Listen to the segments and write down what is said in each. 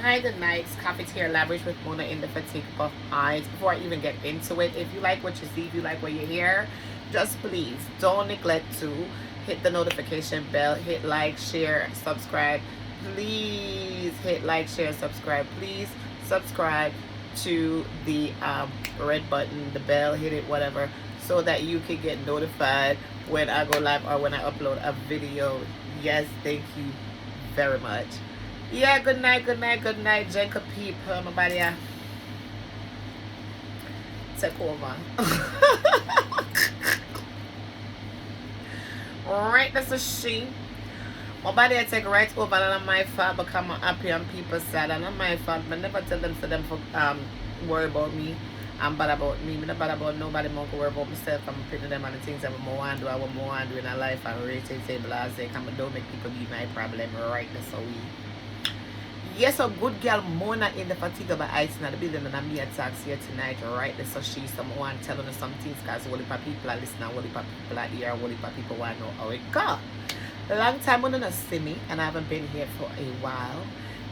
Hi, good night. It's Cafeteria Lavish with Mona in the Fatigue of Eyes. Before I even get into it, if you like what you see, if you like what you hear, just please don't neglect to hit the notification bell, hit like, share, subscribe. Please hit like, share, subscribe. Please subscribe to the red button, the bell, hit it, whatever, so that you can get notified when I go live or when I upload a video. Yes, thank you very much. Yeah, good night, good night, good night. Jacob P. Palmer, take over. Alright, that's a she. My body I take right over and I'm my fault become happy on people's side and I'm my fault. But never tell them for worry about me. I'm bad about me. I'm not bad about nobody more can worry about myself. I'm putting them on the things that I'm more do. I want more do in a life and rate it table as I come don't make people be my problem. Right, that's how we. Yes, a good girl Mona in the fatigue by ice in the building and I'm here tax here tonight, right? So she's someone telling us some things because what if people are listening, what if people are here, what if people want to know how it got. A long time when you see me and I haven't been here for a while.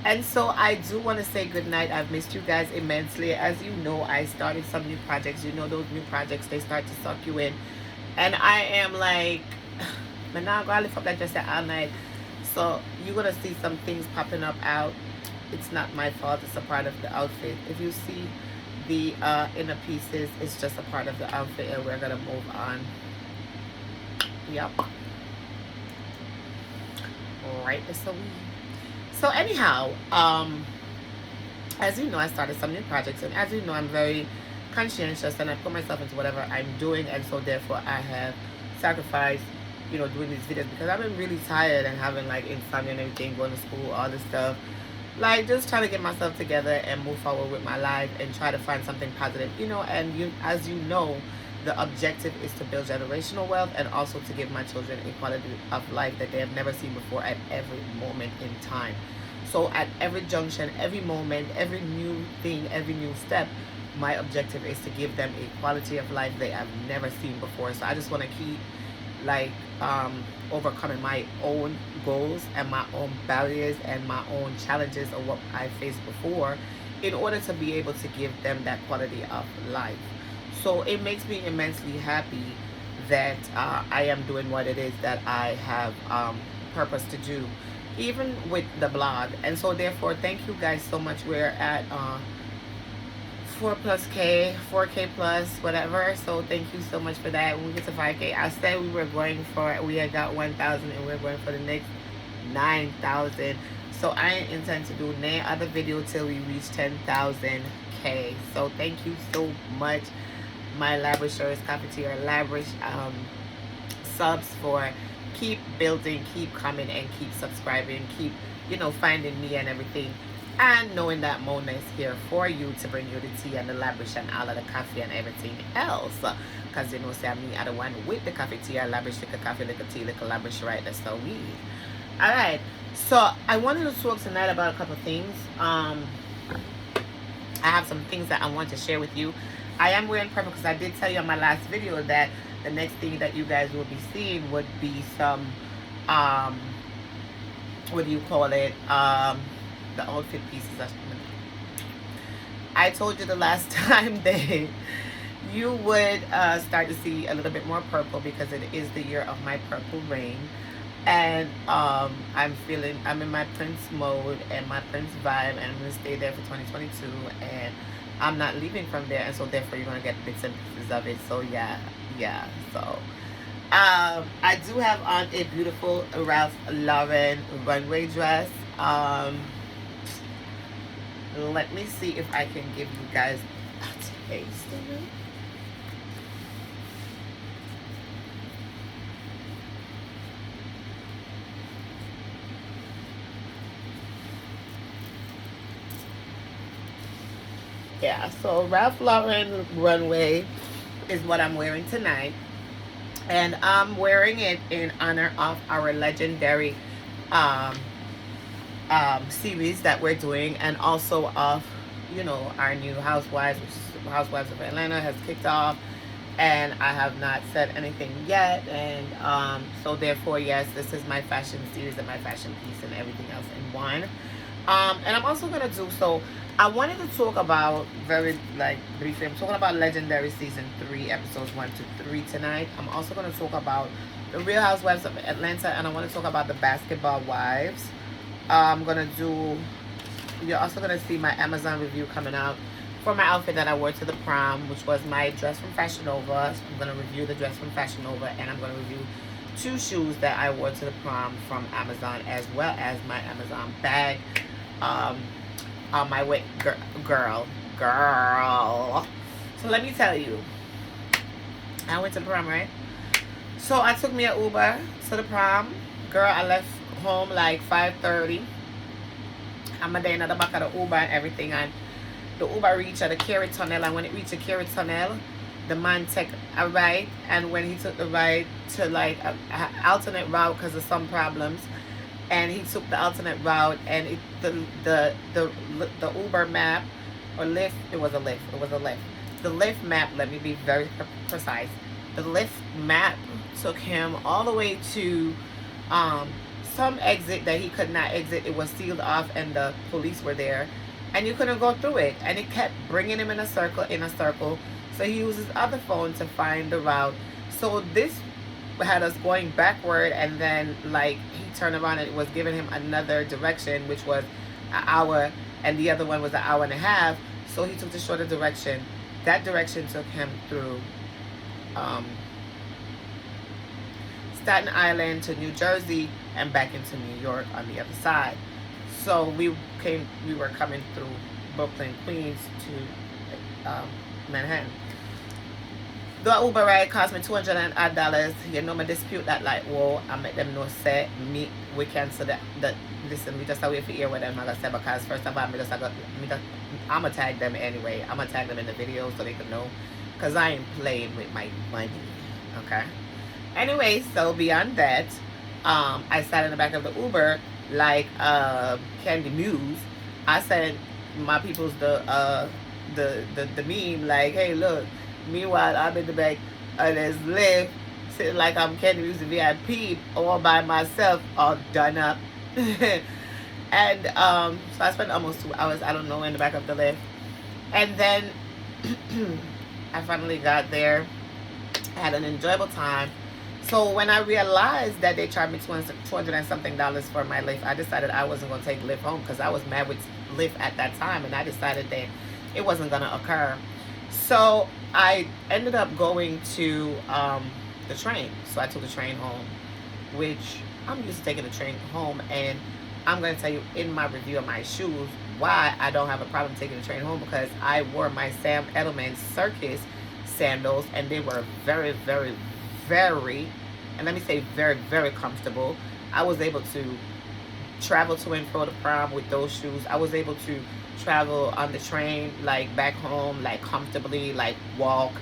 And so I do want to say good night. I've missed you guys immensely. As you know, I started some new projects. You know those new projects, they start to suck you in. And I am like, but now I live up like just all night. So you're gonna see some things popping up out. It's not my fault, it's a part of the outfit. If you see the inner pieces, it's just a part of the outfit and we're gonna move on. Yep. Right, so anyhow, as you know, I started some new projects and as you know, I'm very conscientious and I put myself into whatever I'm doing, and so therefore I have sacrificed, doing these videos because I've been really tired and having like insomnia and everything, going to school, all this stuff, like just trying to get myself together and move forward with my life and try to find something positive, and as you know, the objective is to build generational wealth and also to give my children a quality of life that they have never seen before at every moment in time. So at every junction, every moment, every new thing, every new step, my objective is to give them a quality of life they have never seen before. So I just want to keep like overcoming my own goals and my own barriers and my own challenges of what I faced before in order to be able to give them that quality of life. So it makes me immensely happy that I am doing what it is that I have purpose to do, even with the blog. And so therefore, thank you guys so much. We're at 4K plus, whatever. So thank you so much for that. When we get to 5K, I said we had got 1,000 and we're going for the next 9,000. So I intend to do no other video till we reach 10,000K. So thank you so much, my Lavishers, Cafeteria Lavish subs, for keep building, keep coming, and keep subscribing, keep finding me and everything, and knowing that Mona is here for you to bring you the tea and the lavish and all of the coffee and everything else. Because say me are the one with the Cafeteria Lavish, like a coffee, like a tea, like a lavish, right? That's so we. Alright, so I wanted to talk tonight about a couple of things. I have some things that I want to share with you. I am wearing purple because I did tell you on my last video that the next thing that you guys will be seeing would be some, what do you call it, the outfit pieces. I told you the last time that you would start to see a little bit more purple because it is the year of my purple rain. And I'm in my Prince mode and my Prince vibe, and I'm going to stay there for 2022, and I'm not leaving from there, and so therefore you're going to get bits and pieces of it. So yeah, so I do have on a beautiful Ralph Lauren runway dress. Let me see if I can give you guys a taste of it. Yeah, so Ralph Lauren runway is what I'm wearing tonight, and I'm wearing it in honor of our legendary series that we're doing, and also of our new Housewives, which is Housewives of Atlanta, has kicked off, and I have not said anything yet, and so therefore, yes, this is my fashion series and my fashion piece and everything else in one. And I'm also gonna do so. I wanted to talk about very like briefly. I'm talking about Legendary season 3, episodes 1 to 3 tonight. I'm also gonna talk about the Real Housewives of Atlanta, and I want to talk about the Basketball Wives. I'm gonna do. You're also gonna see my Amazon review coming out for my outfit that I wore to the prom, which was my dress from Fashion Nova. So I'm gonna review the dress from Fashion Nova, and I'm gonna review 2 shoes that I wore to the prom from Amazon, as well as my Amazon bag. Um, on my way, girl. So let me tell you, I went to the prom, right? So I took me an Uber to the prom. Girl, I left home like 5:30. I'm a day in the back of the Uber and everything, and the Uber reached at the Kerry Tunnel, and when it reached the Kerry Tunnel, the man took a right, and when he took the right to like a alternate route because of some problems, and he took the alternate route, and the Uber map or Lyft, it was a Lyft. The Lyft map, let me be very precise. The Lyft map took him all the way to um, some exit that he could not exit. It was sealed off, and the police were there, and you couldn't go through it. And it kept bringing him in a circle, in a circle. So he used his other phone to find the route. So this had us going backward, and then like he turned around and it was giving him another direction, which was an hour, and the other one was an hour and a half. So he took the shorter direction. That direction took him through um, Staten Island to New Jersey and back into New York on the other side. So we were coming through Brooklyn, Queens to Manhattan. The Uber ride cost me $200. You know, me dispute that like, whoa, I make them know say me we cancel that listen, we just wait for hear what them gonna say, because first of all I'ma tag them anyway. I'ma tag them in the video so they can know, cause I ain't playing with my money. Okay. Anyway, so beyond that, I sat in the back of the Uber like Candy Muse. I sent my people's the meme like, hey look. Meanwhile, I'm in the back of this lift, sitting like I'm Candy Muse VIP, all by myself, all done up. And so I spent almost 2 hours, I don't know, in the back of the lift. And then I finally got there. I had an enjoyable time. So when I realized that they charged me $200 and something for my Lyft, I decided I wasn't going to take Lyft home, because I was mad with Lyft at that time, and I decided that it wasn't going to occur. So I ended up going to the train. So I took the train home, which I'm used to taking the train home, and I'm going to tell you in my review of my shoes why I don't have a problem taking the train home, because I wore my Sam Edelman Circus sandals, and they were very, very, very, and let me say very, very comfortable. I was able to travel to and fro the prom with those shoes. I was able to travel on the train like back home like comfortably, like walk,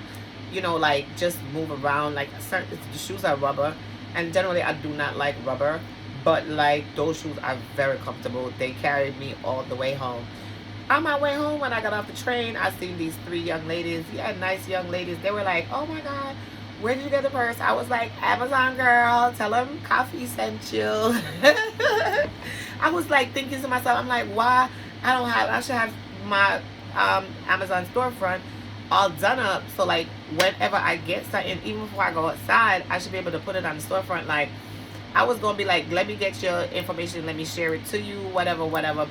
you know, like just move around. Like the shoes are rubber, and generally I do not like rubber, but like those shoes are very comfortable. They carried me all the way home. On my way home, when I got off the train, I seen these 3 young ladies. Yeah, nice young ladies. They were like, oh my god, where did you get the purse? I was like, Amazon girl, tell them Coffee sent you. I was like thinking to myself, I'm like, why I should have my Amazon storefront all done up, so like whenever I get something, even before I go outside, I should be able to put it on the storefront. Like I was gonna be like, let me get your information, let me share it to you, whatever,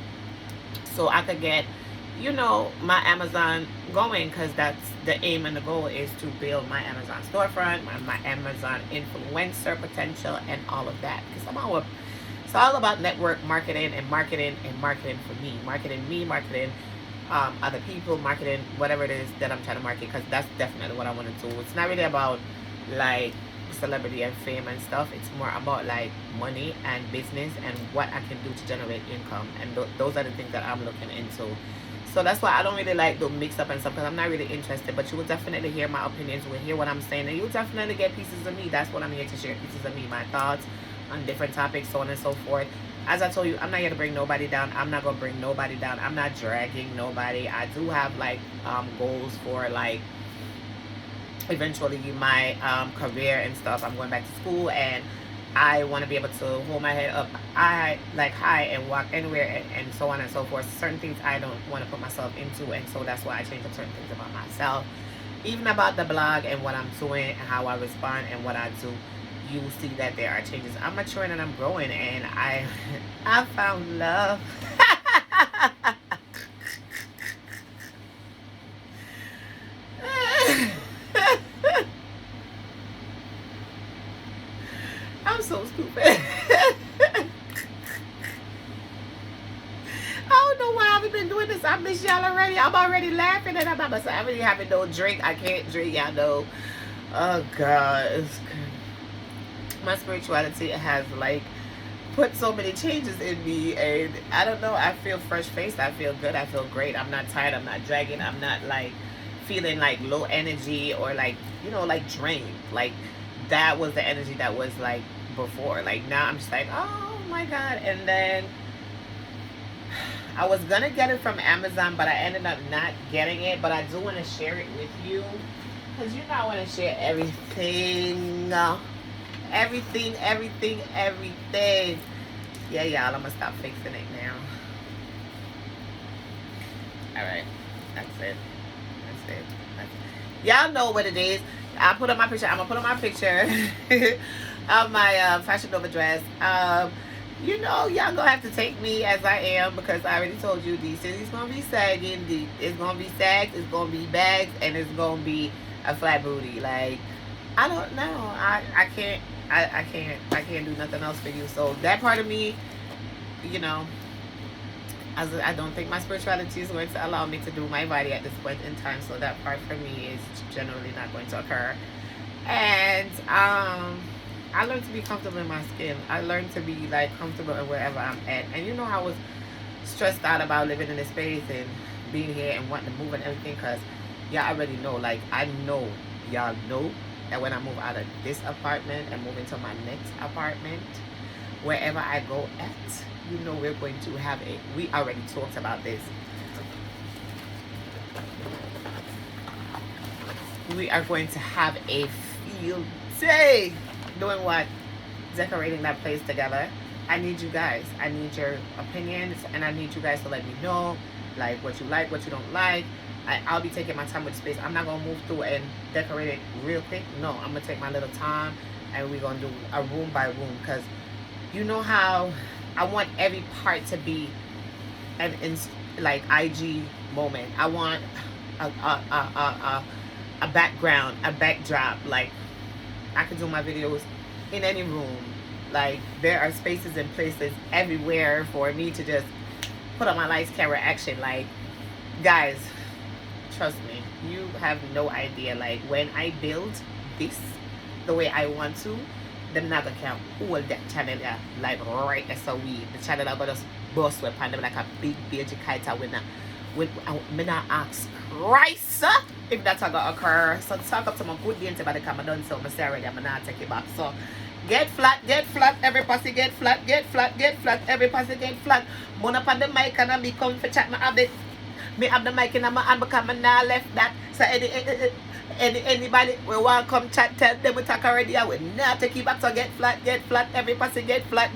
so I could get, you know, my Amazon going, because that's the aim and the goal, is to build my Amazon storefront, my Amazon influencer potential, and all of that. Because it's all about network marketing and marketing for me, marketing other people, marketing whatever it is that I'm trying to market, because that's definitely what I want to do. It's not really about like celebrity and fame and stuff. It's more about like money and business and what I can do to generate income, and those are the things that I'm looking into. So that's why I don't really like the mix up and stuff, because I'm not really interested. But you will definitely hear my opinions, you will hear what I'm saying, and you'll definitely get pieces of me. That's what I'm here to share, pieces of me, my thoughts on different topics, so on and so forth. As I told you, I'm not here to bring nobody down. I'm not gonna bring nobody down. I'm not dragging nobody. I do have like goals for like eventually my career and stuff. I'm going back to school, and I want to be able to hold my head up, I like high and walk anywhere, and so on and so forth. Certain things I don't want to put myself into, and so that's why I change up certain things about myself, even about the blog and what I'm doing and how I respond and what I do. You will see that there are changes. I'm maturing and I'm growing, and I found love. I'm so stupid. I don't know why I haven't been doing this. I miss y'all already. I'm already laughing and I'm about to say I really haven't no drink. I can't drink, y'all know. Oh God. My spirituality has like put so many changes in me, and I don't know, I feel fresh faced, I feel good, I feel great. I'm not tired, I'm not dragging, I'm not like feeling like low energy or like, you know, like drained. Like that was the energy that was like before. Like now I'm just like, oh my God. And then I was gonna get it from Amazon, but I ended up not getting it. But I do want to share it with you, because you know I want to share everything. Everything. Yeah, y'all, I'm gonna stop fixing it now. Alright. That's it. That's it. Y'all know what it is. I put up my picture. I'm gonna put up my picture of my Fashion Nova dress. You know, y'all gonna have to take me as I am, because I already told you these city's gonna be sagging. It's gonna be sagged, it's gonna be bags, and it's gonna be a flat booty. Like, I don't know. I can't. I can't do nothing else for you. So that part of me, you know, I don't think my spirituality is going to allow me to do my body at this point in time. So that part for me is generally not going to occur. And I learned to be comfortable in my skin. I learned to be like comfortable in wherever I'm at. And you know how I was stressed out about living in this space and being here and wanting to move and everything, because y'all already know, like I know y'all know that when I move out of this apartment and move into my next apartment, wherever I go at, you know we're going to have we already talked about this. We are going to have a field day. Doing what? Decorating that place together. I need you guys. I need your opinions, and I need you guys to let me know, like, what you like, what you don't like. I'll be taking my time with the space. I'm not going to move through and decorate it real quick. No, I'm going to take my little time, and we're going to do a room by room, because you know how I want every part to be an like IG moment. I want a background, a backdrop. Like, I could do my videos in any room. Like, there are spaces and places everywhere for me to just put on my lights, camera, action. Like, guys, trust me, you have no idea. Like, when I build this the way I want to, them not gonna count all that channel there, like right there. So the channel that gonna just bust with them like a big beige kite when me not ask Christ if that's gonna occur. So talk up to my good day about the camera done, so I say already I'm not take it back. So get flat, every pussy get flat, every pussy get flat. Mon up on the mic and me come for chat, me have the mic in my hand because I now left that. So anybody we want to come chat, tell them we talk already. I will not take it back. So get flat, every pussy get flat,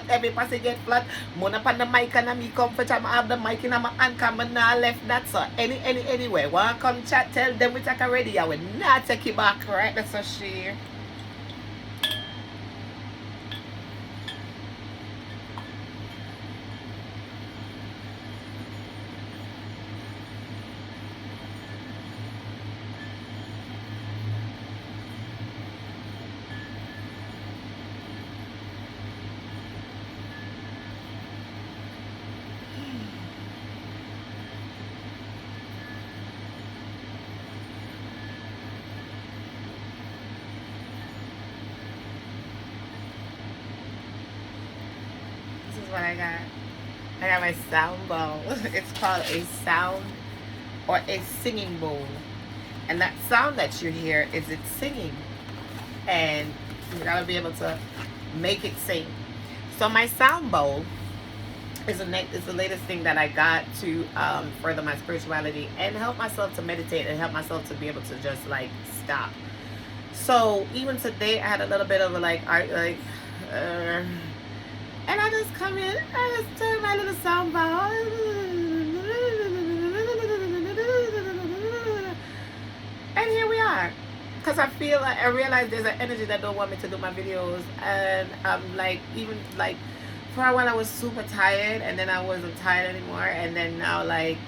every pussy get flat. Mon up on the mic and me come for chat. I have the mic in my hand because I now left that. So anyway, want to come chat, tell them we talk already. I will not take it back. Right, that's a share. What I got my sound bowl. It's called a sound or a singing bowl, and that sound that you hear is it singing, and you gotta be able to make it sing. So my sound bowl is the latest thing that I got to further my spirituality and help myself to meditate and help myself to be able to just like stop. So even today, I had a little bit of a like art, like, uh, and I just come in, I just turn my little soundbar, and here we are. Cause I feel like I realize there's an energy that don't want me to do my videos, and I'm like, even like, for a while I was super tired, and then I wasn't tired anymore, and then now like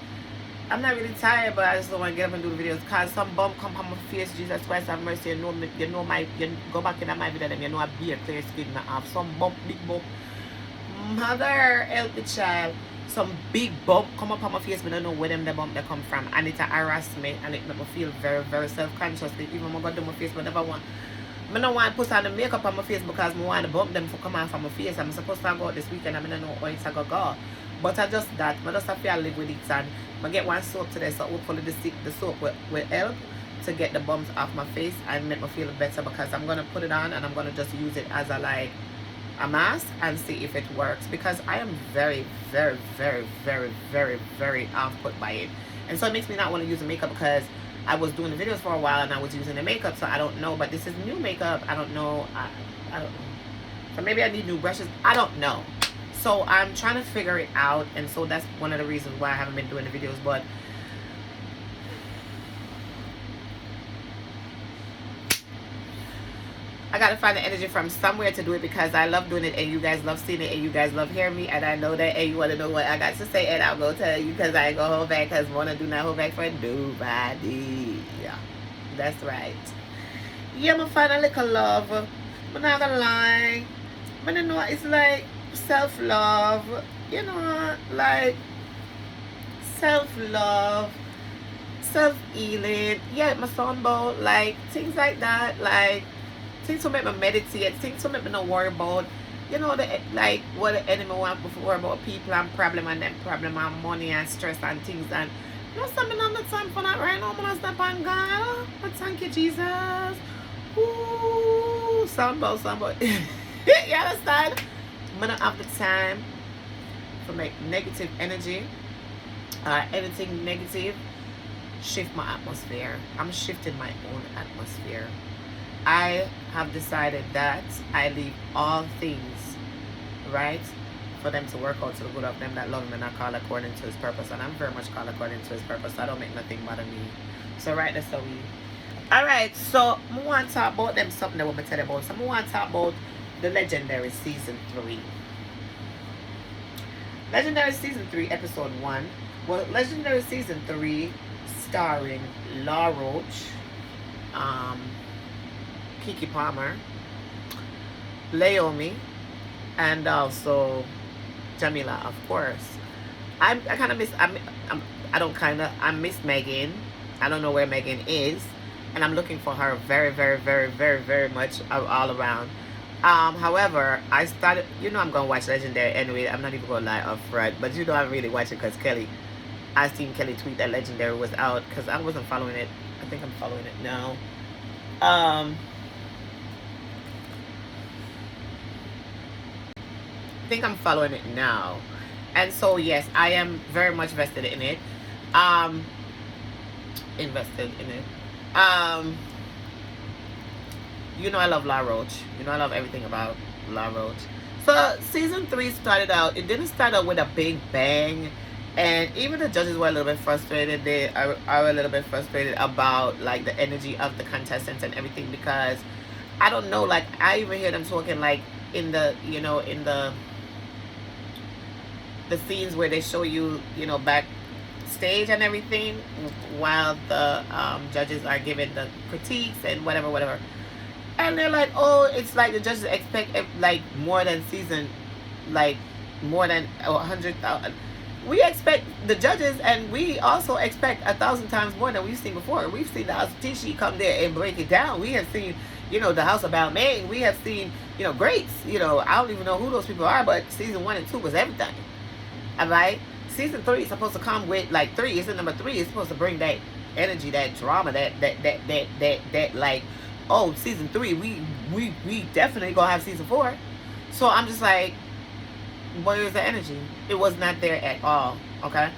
I'm not really tired, but I just don't want to get up and do the videos. Cause some bum come on my face, Jesus Christ have mercy. You know my, you go back in my video, them you know I be a clear skin, I have some bump, big bump. Mother help the child. Some big bump come up on my face, but I don't know where them the bump they come from, and it harass me, and it make me feel very, very self-conscious. Even when I go do my face, but never want. I don't want to put on the makeup on my face because I want to bump them for come off from my face. I'm supposed to go out this weekend. I don't know how it's going to go. But I just that. I just have to live with it. And I get one soap today, so hopefully the soap will help to get the bumps off my face and make me feel better, because I'm going to put it on and I'm going to just use it as a like a mask and see if it works, because I am very, very, very, very, very, very off put by it. And so it makes me not want to use the makeup, because I was doing the videos for a while and I was using the makeup, so I don't know. But this is new makeup. I don't know. I don't know. So maybe I need new brushes. I don't know. So I'm trying to figure it out, and so that's one of the reasons why I haven't been doing the videos. But I gotta find the energy from somewhere to do it, because I love doing it, and you guys love seeing it, and you guys love hearing me, and I know that, and you want to know what I got to say, and I'll go tell you, because I ain't gonna hold back, because wanna do not hold back for nobody. Yeah, that's right. Yeah, I'm gonna find a little love. I'm not gonna lie. But you know, it's like self-love. You know, like self-love, self-healing. Yeah, my sunbow, like things like that, like things to make me meditate, things to make me not worry about, you know, the like what the enemy want before about people and problem, and them problem and money and stress and things. And you know, something on the time for that right now. I'm gonna step on God. But thank you, Jesus. Ooh, soundbow. You understand? I'm gonna have the time for make negative energy or anything negative shift my atmosphere. I'm shifting my own atmosphere. I have decided that I leave all things, right, for them to work out to the good of them that love him and are called according to his purpose. And I'm very much called according to his purpose. So I don't make nothing bother me. So right, that's how we. Alright, so I want to talk about them something that we're going to tell you about. So I want to talk about the Legendary Season 3. Legendary Season 3, Episode 1. Well, Legendary Season 3, starring Law Roach, Keke Palmer, Laomi, and also Jamila, of course. I kind of miss, I miss Megan. I don't know where Megan is, and I'm looking for her very, very, very, very, very much all around. However, I started, you know, I'm gonna watch Legendary anyway. I'm not even gonna lie up front, but you know, I'm really watching because I seen Kelly tweet that Legendary was out, because I wasn't following it. I think I'm following it now. I think I'm following it now, and so yes, I am very much vested in it. Invested in it. You know I love La Roach. You know I love everything about La Roach. So season 3 started out. It didn't start out with a big bang, and even the judges were a little bit frustrated. They are a little bit frustrated about like the energy of the contestants and everything, because I don't know. Like I even hear them talking like in the, you know, in the scenes where they show you, you know, backstage and everything, while the judges are giving the critiques and whatever, and they're like, oh, it's like the judges expect like more than season, like more than 100,000. We expect the judges, and we also expect 1,000 times more than we've seen before. We've seen the House of Tishy come there and break it down. We have seen, you know, the House of Balmain. We have seen, you know, greats. You know, I don't even know who those people are, but season 1 and 2 was everything. All right, season 3 is supposed to come with like 3. It's number 3. It's supposed to bring that energy, that drama, that like, oh, season 3, we definitely gonna have season 4. So I'm just like, where is the energy? It was not there at all. Okay,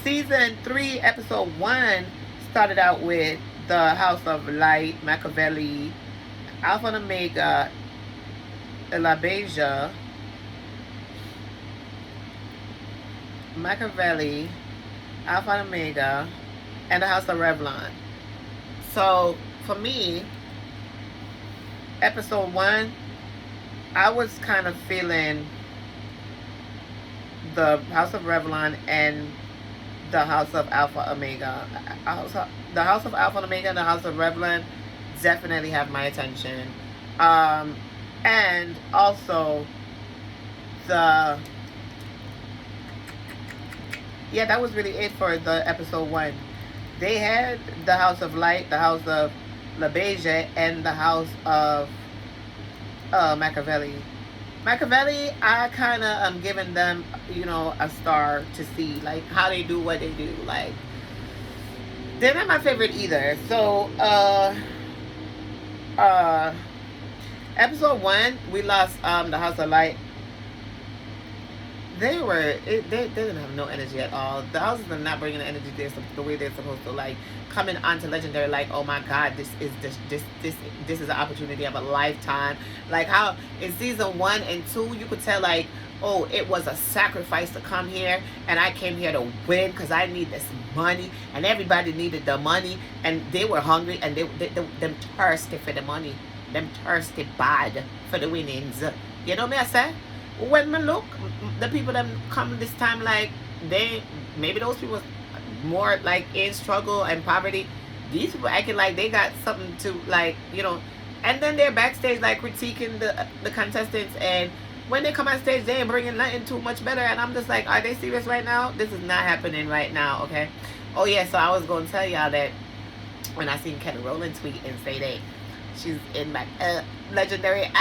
season 3, episode 1 started out with the House of Light, Machiavelli, Alpha and Omega, Elabeja, Machiavelli, Alpha and Omega, and the House of Revlon. So for me, episode one, I was kind of feeling the House of Revlon and the House of Alpha Omega. The House of Alpha and Omega and the House of Revlon definitely have my attention. Um, and also the yeah, that was really it for the episode one. They had the House of Light, the House of La Beige, and the House of Machiavelli. Machiavelli, I kind of am giving them, a star to see, like, how they do what they do. Like, they're not my favorite either. So, uh, episode one, we lost the House of Light. They didn't have no energy at all. The houses are not bringing the energy the way they're supposed to. Like, coming onto Legendary, like, oh my God, this is an opportunity of a lifetime. Like, how in season 1 and 2 you could tell, like, oh, it was a sacrifice to come here, and I came here to win because I need this money, and everybody needed the money, and they were hungry, and them thirsty for the money, them thirsty bad for the winnings. You know me, I say? When me look, the people that come this time, like, maybe those people more like in struggle and poverty. These people acting like they got something to, like, and then they're backstage, like, critiquing the contestants, and when they come on stage they ain't bringing nothing too much better, and I'm just like, are they serious right now? This is not happening right now. Okay. Oh yeah, so I was gonna tell y'all that when I seen Kelly Rowland tweet and say that she's in my Legendary, I'm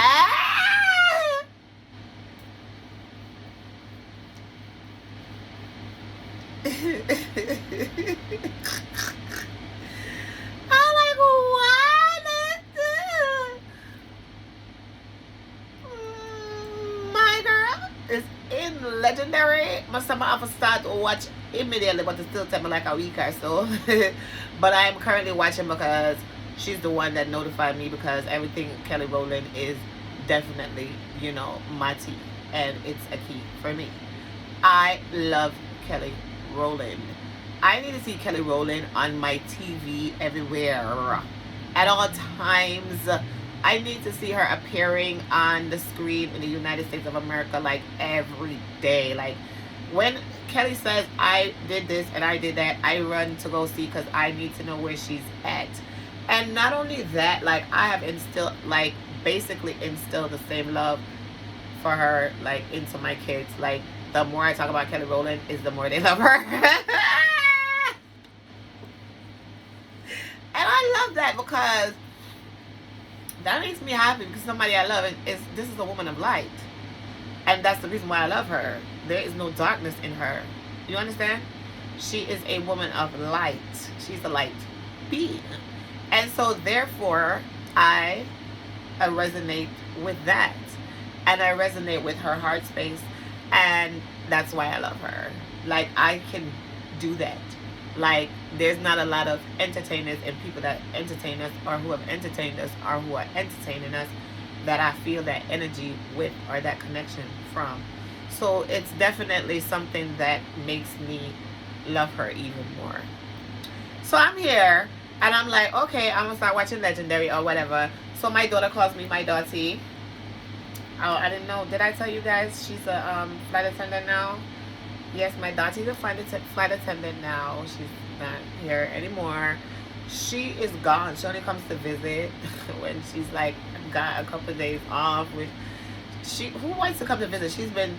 like, what? My girl is in Legendary. My summer off start to watch immediately, but it still take me like a week or so. But I am currently watching because she's the one that notified me, because everything Kelly Rowland is definitely, my tea. And it's a key for me. I love Kelly Rowland. I need to see Kelly Rowland on my TV everywhere at all times. I need to see her appearing on the screen in the United States of America, like, every day. Like, when Kelly says I did this and I did that, I run to go see, because I need to know where she's at. And not only that, like, I have basically instilled the same love for her, like, into my kids. Like, the more I talk about Kelly Rowland, is the more they love her. And I love that, because that makes me happy, because somebody I love this is a woman of light. And that's the reason why I love her. There is no darkness in her. You understand? She is a woman of light. She's a light being. And so therefore, I resonate with that. And I resonate with her heart space. And that's why I love her. Like, I can do that. Like, there's not a lot of entertainers and people that entertain us, or who have entertained us, or who are entertaining us, that I feel that energy with, or that connection from. So it's definitely something that makes me love her even more. So I'm here, and I'm like, okay, I'm gonna start watching Legendary or whatever. So my daughter calls me my Dottie. Oh, I didn't know. Did I tell you guys she's a flight attendant now? Yes, my Dottie's a flight attendant now. She's not here anymore. She is gone. She only comes to visit when she's, like, got a couple of days off. Who wants to come to visit? She's been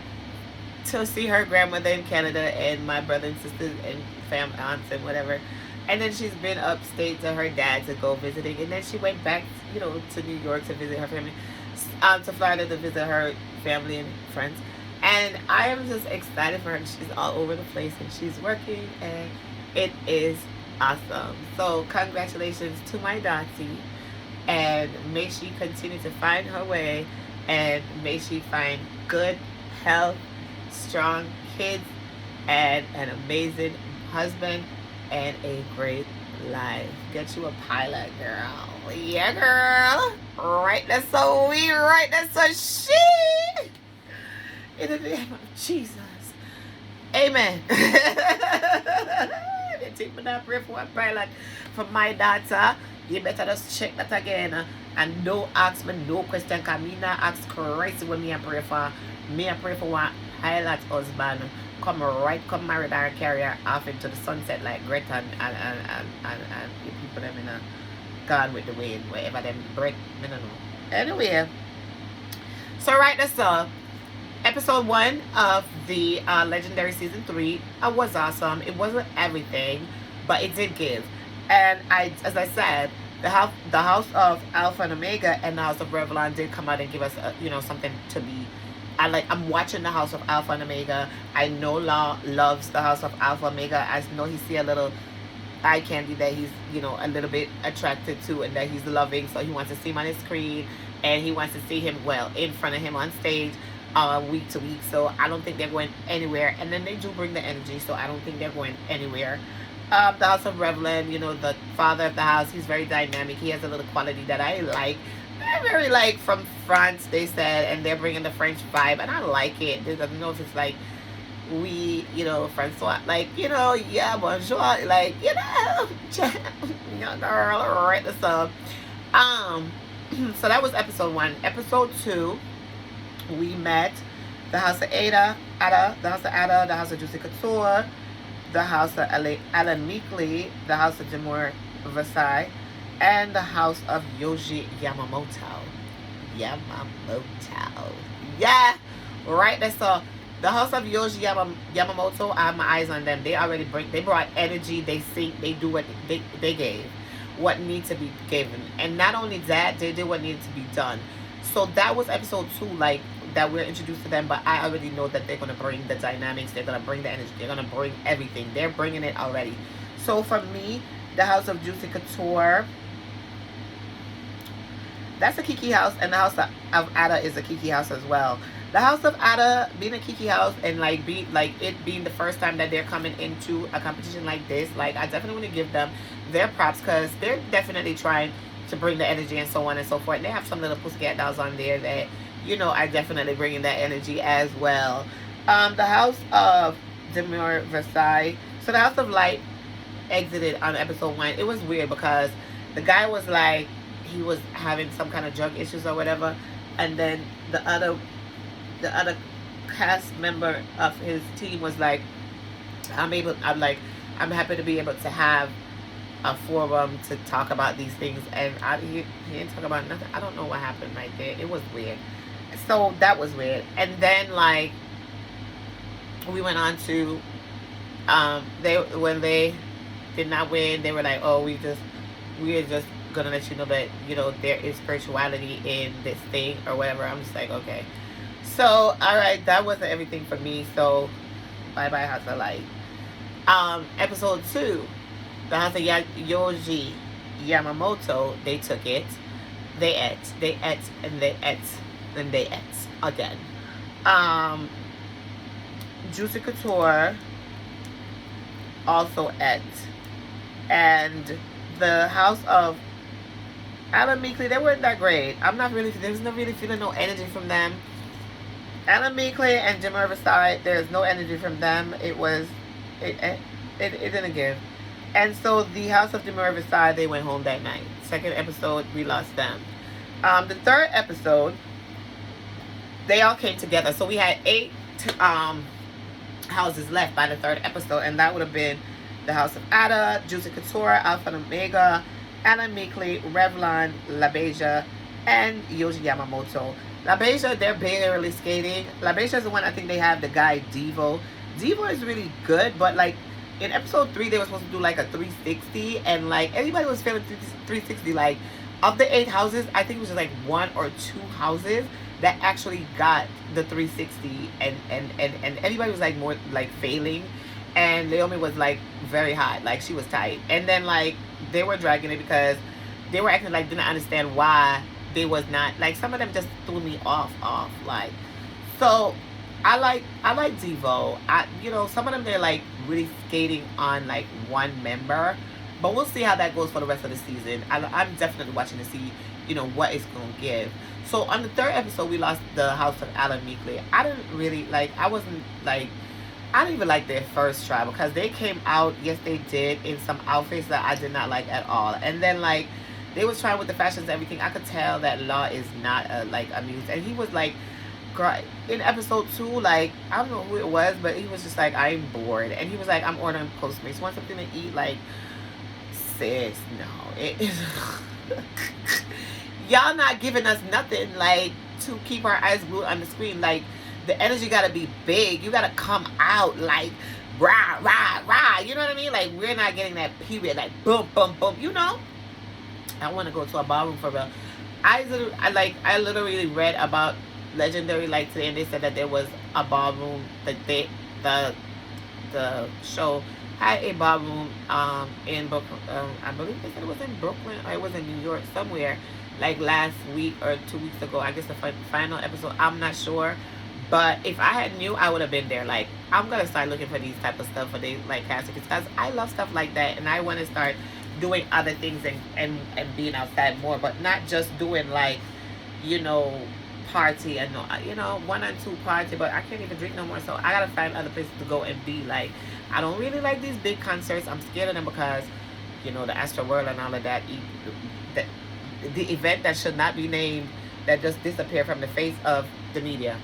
to see her grandmother in Canada, and my brother and sisters and family, aunts and whatever. And then she's been upstate to her dad to go visiting. And then she went back, to New York to visit her family. To Florida to visit her family and friends. And I am just excited for her. She's all over the place, and she's working, and it is awesome. So congratulations to my Dottie, and may she continue to find her way, and may she find good health, strong kids, and an amazing husband, and a great life. Get you a pilot, girl. Yeah, girl. Right, that's so we. Right, that's so she. In the name of Jesus. Amen. They take me that pray for a pilot for my daughter. You better just check that again. And don't ask me no question. Because me not ask Christ when me a pray for. Me a pray for one pilot husband. Come right, come married and carry her off into the sunset like Greta and the people them in a gone with the wind. Wherever them break. I don't know. Anyway. So right that's episode 1 of the legendary season 3 was awesome. It wasn't everything, but it did give. And as I said, the house of Alpha and Omega and the house of Rowland did come out and give us something to be. I'm watching the house of Alpha and Omega. I know Law loves the house of Alpha and Omega. I know he see a little eye candy that he's a little bit attracted to and that he's loving, so he wants to see him on his screen and he wants to see him in front of him on stage week to week. So I don't think they're going anywhere, and then they do bring the energy, so I don't think they're going anywhere. The house of Rowland, the father of the house, he's very dynamic. He has a little quality that I like. They're very like from France, they said, and they're bringing the French vibe, and I like it. I don't know if it's like Francois, like, yeah, bonjour, like, girl, right, so, so that was episode 1. Episode 2, we met the house of the house of Juicy Couture, the house of Alan Meekley, the house of Demore Versailles, and the house of Yoji Yamamoto. Yeah, right, that's all. The house of Yoji Yamamoto, I have my eyes on them. They brought energy, they sing, they do what they gave, what needs to be given. And not only that, they did what needed to be done. So that was episode 2, like, that we're introduced to them, but I already know that they're going to bring the dynamics, they're going to bring the energy, they're going to bring everything. They're bringing it already. So for me, the house of Juicy Couture, that's a Keke house, and the house of Ada is a Keke house as well. The house of Ada being a Keke house and it being the first time that they're coming into a competition like this, like, I definitely want to give them their props, because they're definitely trying to bring the energy and so on and so forth. And they have some little pussycat dolls on there that are definitely bringing that energy as well. The house of Demure Versailles. So the house of Light exited on episode 1. It was weird because the guy was like, he was having some kind of drug issues or whatever, and then the other cast member of his team was like, I'm happy to be able to have a forum to talk about these things, and he didn't talk about nothing. I don't know what happened right there. It was weird. So that was weird. And then like we went on to when they did not win, they were like, oh, we are just gonna let you know that there is spirituality in this thing or whatever. I'm just like, okay. So all right, that wasn't everything for me. So bye bye house of Light. Episode 2, the house of Yoji Yamamoto, they took it. They ate again. Juicy Couture also ate. And the house of Alan Meekley, they weren't that great. There's not really feeling no energy from them. Alan Meekley and Jim Riverside, there's no energy from them. It didn't give. And so the house of Jim Riverside, they went home that night. Second episode, we lost them. The third episode, they all came together. So we had 8 houses left by the third episode, and that would have been the house of Ada, Juicy Couture, Alpha and Omega, Alan Meekley, Rowland, LaBeija, and Yoji Yamamoto. LaBeija, they're barely skating. LaBeija is the one, I think they have the guy Devo. Devo is really good, but like in episode 3, they were supposed to do like a 360, and like everybody was feeling 360. Like of the 8 houses, I think it was just like 1 or 2 houses that actually got the 360, and everybody was like more like failing, and Naomi was like very hot, like she was tight, and then like they were dragging it because they were acting like didn't understand why they was not, like some of them just threw me off like. So I like Devo. Some of them, they're like really skating on like one member, But we'll see how that goes for the rest of the season. I'm definitely watching to see, what it's going to give. So on the third episode, we lost the House of Alan Meekley. I didn't really like. I wasn't like. I didn't even like their first try because they came out. Yes, they did in some outfits that I did not like at all. And then like they was trying with the fashions and everything. I could tell that Law is not like amused, and he was like in episode 2, like I don't know who it was, but he was just like, I'm bored, and he was like, I'm ordering Postmates. Want something to eat? Like, sis, no, it is. Y'all not giving us nothing like to keep our eyes glued on the screen. Like the energy gotta be big. You gotta come out like rah rah rah. You know what I mean? Like we're not getting that period. Like boom boom boom. I want to go to a ballroom for real. I literally read about Legendary like today, and they said that there was a ballroom that the show had a ballroom in Brooklyn. I believe they said it was in Brooklyn or it was in New York somewhere, like last week or 2 weeks ago. I guess the final episode. I'm not sure, but if I had knew, I would have been there. Like I'm gonna start looking for these type of stuff for the like casting because I love stuff like that, and I want to start doing other things and being outside more, but not just doing like party and 1 and 2 party, but I can't even drink no more, so I gotta find other places to go and be. Like I don't really like these big concerts. I'm scared of them because the Astro World and all of that, the event that should not be named, that just disappeared from the face of the media.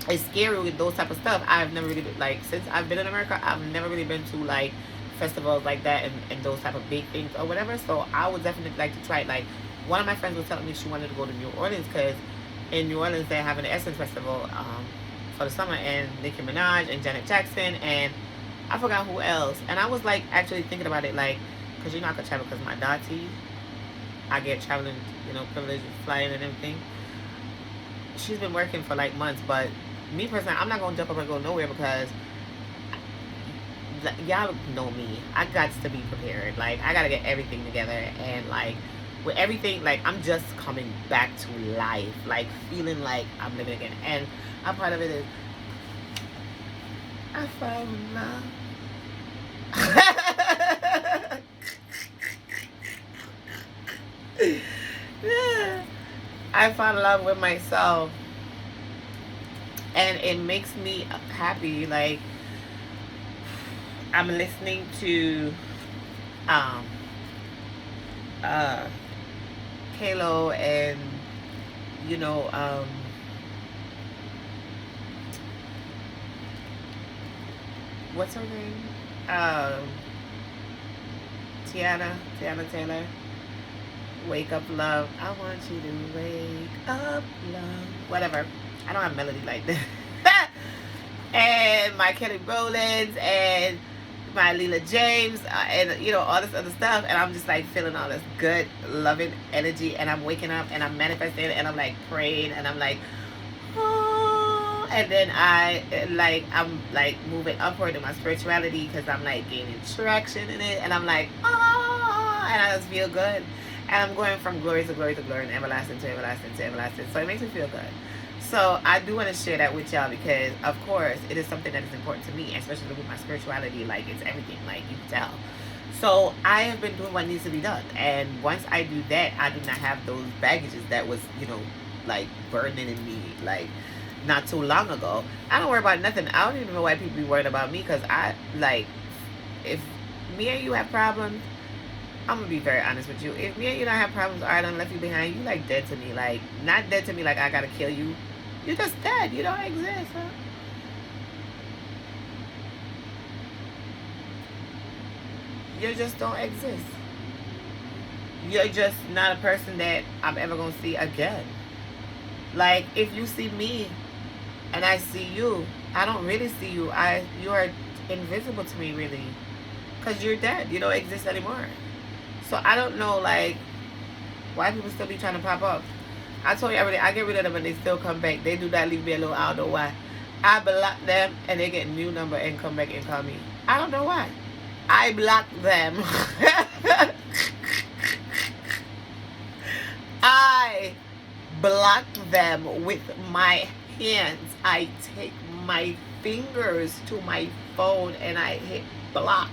It's scary with those type of stuff. I've never really like, since I've been in America, I've never really been to like festivals like that and those type of big things or whatever, so I would definitely like to try it. Like one of my friends was telling me she wanted to go to New Orleans because in New Orleans they have an Essence Festival for the summer, and Nicki Minaj and Janet Jackson and I forgot who else. And I was like actually thinking about it, like, because I could travel because my Dottie, I get traveling, privilege of flying and everything. She's been working for like months, but me personally, I'm not gonna jump up and go nowhere because y'all know me. I got to be prepared. Like I gotta get everything together, and like with everything, like I'm just coming back to life, like feeling like I'm living again. And a part of it is I fell in love. I fall in love with myself, and it makes me happy. Like I'm listening to um Kalo and what's her name? Tiana Taylor. Wake up, love. I want you to wake up, love. Whatever. I don't have melody like that. And my Kelly Rowlands and my Leela James and all this other stuff, and I'm just like feeling all this good loving energy, and I'm waking up and I'm manifesting and I'm like praying and I'm like, oh, and then I'm like moving upward in my spirituality because I'm like gaining traction in it, and I'm like, oh, and I just feel good, and I'm going from glory to glory to glory and everlasting to everlasting to everlasting, so it makes me feel good. So I do want to share that with y'all because, of course, it is something that is important to me, especially with my spirituality. Like, it's everything, like, you can tell. So I have been doing what needs to be done. And once I do that, I do not have those baggages that was, like, burdening in me, like, not too long ago. I don't worry about nothing. I don't even know why people be worried about me because if me and you have problems, I'm gonna be very honest with you. If me and you don't have problems or I done left you behind, you like dead to me. Like, not dead to me like I gotta kill you. You're just dead. You don't exist, huh? You just don't exist. You're just not a person that I'm ever gonna see again. Like, if you see me and I see you, I don't really see you. You are invisible to me, really, because you're dead. You don't exist anymore. So I don't know, like, why people still be trying to pop up. I told you already, I get rid of them and they still come back. They do that, leave me alone. I don't know why. I block them and they get a new number and come back and call me. I don't know why. I block them. I block them with my hands. I take my fingers to my phone and I hit block.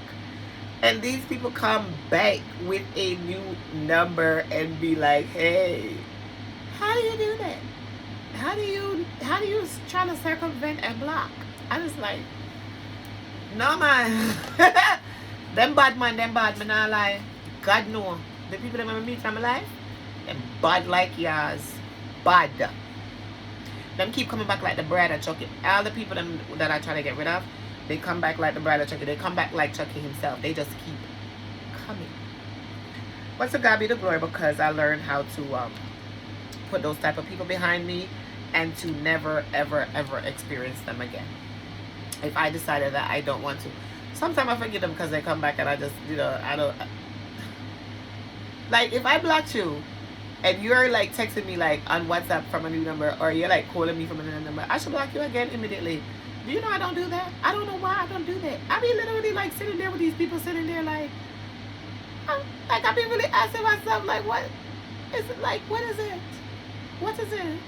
And these people come back with a new number and be like, hey, how do you do that? How do you try to circumvent and block? I just like, no man. Them bad man, I lie. God know. The people that I meet in my life, them bad like yours. Bad. Them keep coming back like the bride of Chucky. All the people that I try to get rid of, they come back like the bride of Chucky. They come back like Chucky himself. They just keep coming. But to God be the glory, because I learned how to put those type of people behind me and to never, ever, ever experience them again. If I decided that I don't want to. Sometimes I forget them because they come back and I just, I don't. Like, if I blocked you and you're like texting me like on WhatsApp from a new number, or you're like calling me from another number, I should block you again immediately. Do you know I don't do that? I don't know why I don't do that. I be literally like sitting there with these people sitting there like I be really asking myself like, what is it? Like, what is it? What is it?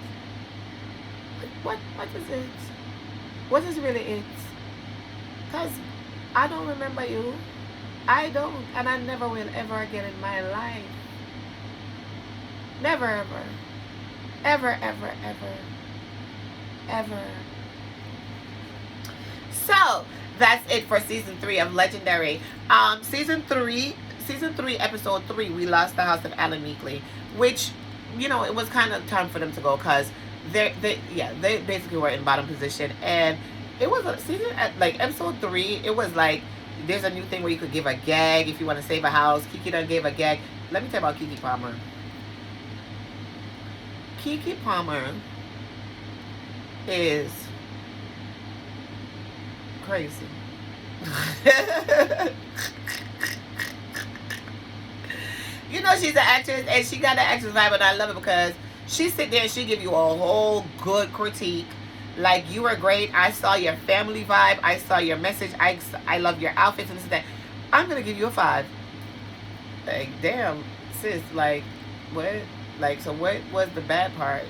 What is it? What is really it? Because I don't remember you. I don't, and I never will ever again in my life. Never ever. Ever, ever, ever. Ever. So that's it for season 3 of Legendary. Season 3, episode 3, we lost the house of Alan Meekley, which, it was kind of time for them to go, because they basically were in bottom position. And it was a season at like episode 3. It was like, there's a new thing where you could give a gag if you want to save a house. Keke done gave a gag. Let me tell you about Keke Palmer. Keke Palmer is crazy. She's an actress, and she got an actress vibe, and I love it because she sit there and she give you a whole good critique. Like, you were great. I saw your family vibe. I saw your message. I love your outfits and this and that. I'm gonna give you a 5. Like, damn, sis. Like, what? Like, so what was the bad part?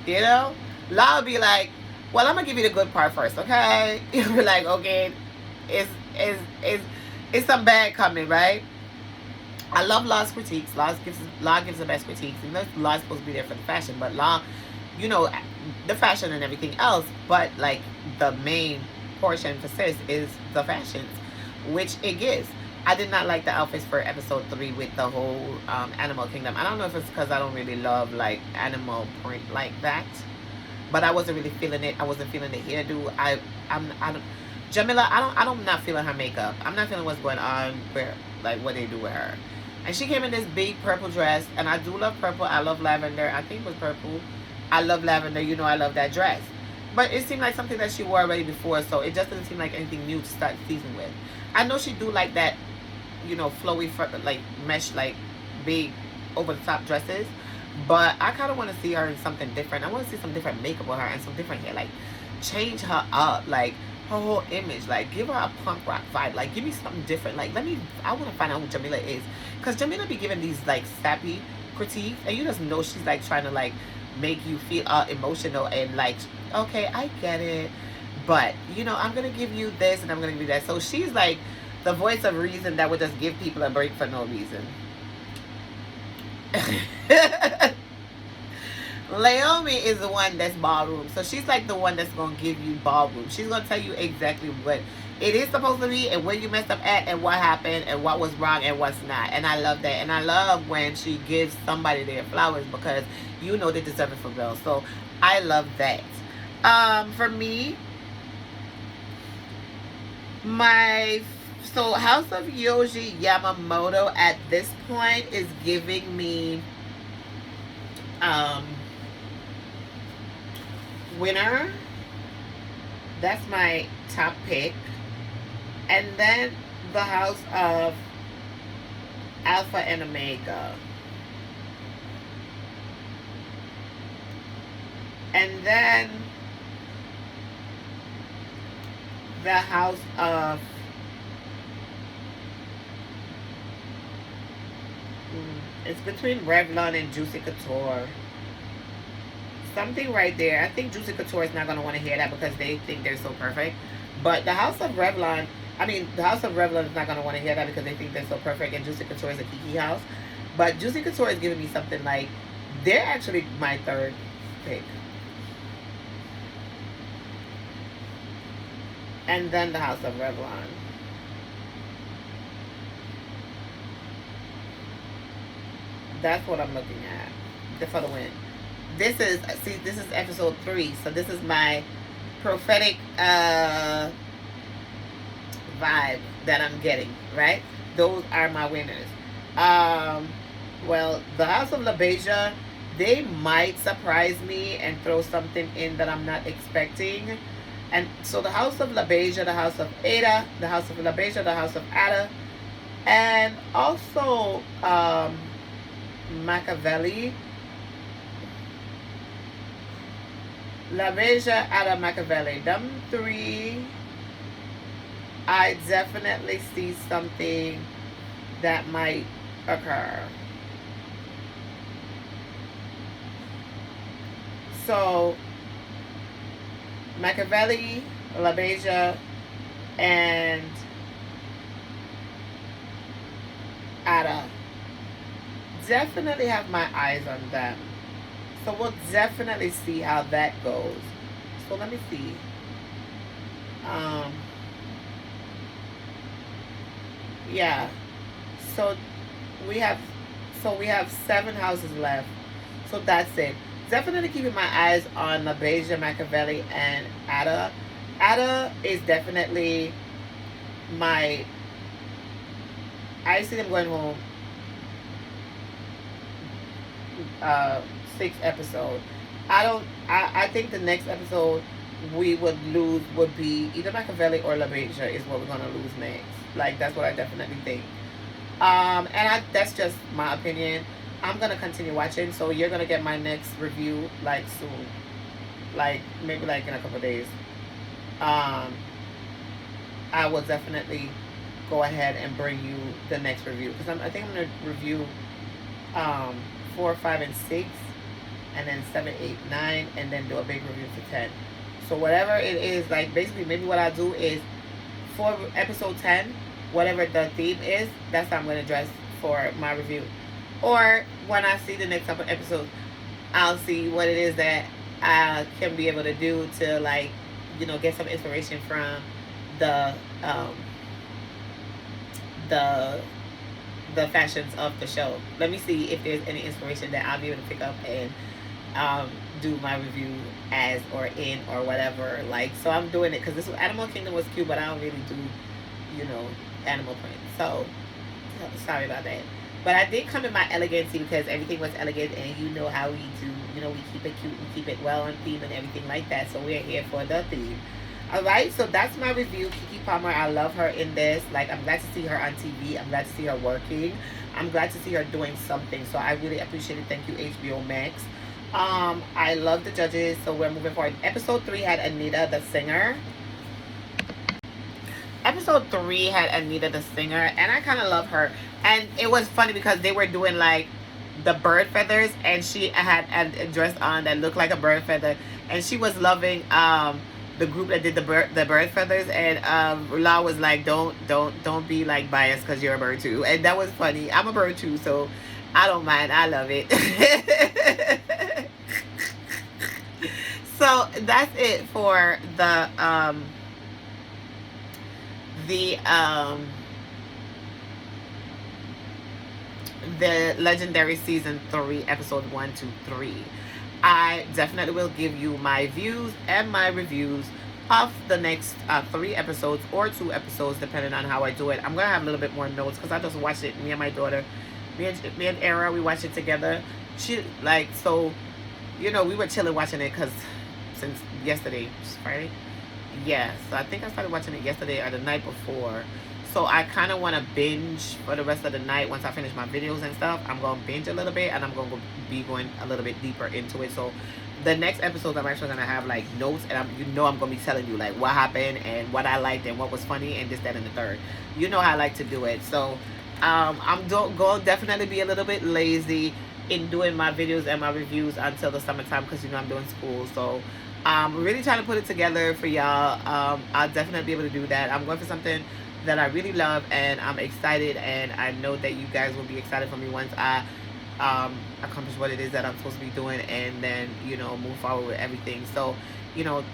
La'll be like, well, I'm gonna give you the good part first, okay? You'll be like, okay, it's some bad coming, right? I love Law's critiques. Law gives the best critiques. Law's supposed to be there for the fashion, but Law, the fashion and everything else. But like, the main portion for sis is the fashions, which it gives. I did not like the outfits for episode 3 with the whole animal kingdom. I don't know if it's because I don't really love like animal print like that, but I wasn't really feeling it. I wasn't feeling the hairdo. Jamila, I'm not feeling her makeup. I'm not feeling what's going on where, like, what they do with her. And she came in this big purple dress, and I do love purple. I love lavender. I think it was purple. I love lavender. I love that dress. But it seemed like something that she wore already before, so it just doesn't seem like anything new to start the season with. I know she do like that, flowy, like, mesh, like, big, over-the-top dresses. But I kind of want to see her in something different. I want to see some different makeup with her and some different hair. Like, change her up. Like, her whole image. Like, give her a punk rock vibe. Like, give me something different. Like, I want to find out who Jamila is. Because Jamila be giving these, like, sappy critiques. And you just know she's, like, trying to, like, make you feel emotional and, like, okay, I get it. But, I'm going to give you this and I'm going to give you that. So she's, like, the voice of reason that would just give people a break for no reason. Laomi is the one that's ballroom. So she's like the one that's going to give you ballroom. She's going to tell you exactly what it is supposed to be and where you messed up at and what happened and what was wrong and what's not. And I love that. And I love when she gives somebody their flowers because they deserve it for real. So I love that. For me, so House of Yoji Yamamoto at this point is giving me winner. That's my top pick. And then the House of Alpha and Omega. And then the House of it's between Revlon and Juicy Couture. Something right there. I think Juicy Couture is not going to want to hear that because they think they're so perfect. But the House of Revlon, I mean, the House of Revlon is not going to want to hear that because they think they're so perfect, and Juicy Couture is a Kiki house. But Juicy Couture is giving me something like they're actually my third pick. And then the House of Revlon. That's what I'm looking at. For the win. This is episode 3, so this is my prophetic vibe that I'm getting, right? Those are my winners. Um, well, the House of LaBeija, they might surprise me and throw something in that I'm not expecting. And so the House of LaBeija, the House of Ada, the House of LaBeija, the House of Ada, and also Machiavelli, LaBeija, Ada, Machiavelli. Them three, I definitely see something that might occur. So Machiavelli, LaBeija, and Ada. Definitely have my eyes on them. So we'll definitely see how that goes. So let me see. Um, yeah. So we have we have 7 houses left. So that's it. Definitely keeping my eyes on LaBeija, Machiavelli, and Ada. Ada is definitely my. I see them going home. 6th episode. I don't. I think the next episode we would lose would be either Machiavelli or LaBeija is what we're gonna lose next. Like that's what I definitely think. That's just my opinion. I'm gonna continue watching, so you're gonna get my next review like soon, like maybe like in a couple of days. Um, I will definitely go ahead and bring you the next review because I think I'm gonna review um 4, 5, and 6, and then 7, 8, 9, and then do a big review for 10. So whatever it is, like basically maybe what I'll do is for episode 10, whatever the theme is, that's how I'm gonna dress for my review. Or when I see the next couple episodes, I'll see what it is that I can be able to do to like, get some inspiration from the um the the fashions of the show. Let me see if there's any inspiration that I'll be able to pick up and um, do my review as or in or whatever. Like, so I'm doing it because this Animal Kingdom was cute, but I don't really do, you know, animal print. So sorry about that. But I did come in my elegancy because everything was elegant, and you know how we do. We keep it cute, we keep it well on theme and everything like that. So we're here for the theme. All right, so that's my review. Keke Palmer, I love her in this. Like, I'm glad to see her on TV. I'm glad to see her working. I'm glad to see her doing something. So I really appreciate it. Thank you, HBO Max. I love the judges. So we're moving forward. Episode 3 had Anita the singer. Episode 3 had Anita the singer, and I kind of love her. And it was funny because they were doing like the bird feathers, and she had a dress on that looked like a bird feather, and she was loving the group that did the bird feathers, and La was like, don't be like biased because you're a bird too, and that was funny. I'm a bird too, so I don't mind. I love it. So that's it for the the legendary season 3 episode 1 to 3. I definitely will give you my views and my reviews of the next 3 episodes or 2 episodes, depending on how I do it. I'm gonna have a little bit more notes because I just watched it. Me and my daughter, me and Era, we watched it together. She like so, we were chilling watching it because since yesterday, Friday. Yeah, so I think I started watching it yesterday or the night before. So I kind of want to binge for the rest of the night. Once I finish my videos and stuff, I'm going to binge a little bit, and I'm going to be going a little bit deeper into it. So the next episodes, I'm actually going to have like notes, and I'm going to be telling you like what happened and what I liked and what was funny and this, that, and the third. You know how I like to do it. So I'm going to definitely be a little bit lazy in doing my videos and my reviews until the summertime because I'm doing school. So Really trying to put it together for y'all. I'll definitely be able to do that. I'm going for something that I really love, and I'm excited, and I know that you guys will be excited for me once I accomplish what it is that I'm supposed to be doing, and then move forward with everything. So, you know,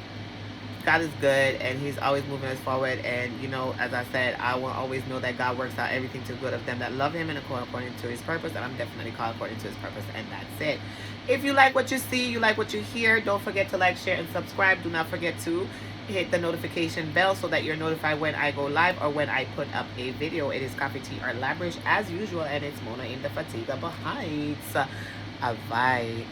God is good, and He's always moving us forward. And as I said, I will always know that God works out everything to good of them that love Him and are called according to His purpose. And I'm definitely called according to His purpose, and that's it. If you like what you see, you like what you hear, don't forget to like, share, and subscribe. Do not forget to hit the notification bell so that you're notified when I go live or when I put up a video. It is Coffee Tea or Labrish as usual, and it's Mona in the Fatiga Heights. Bye.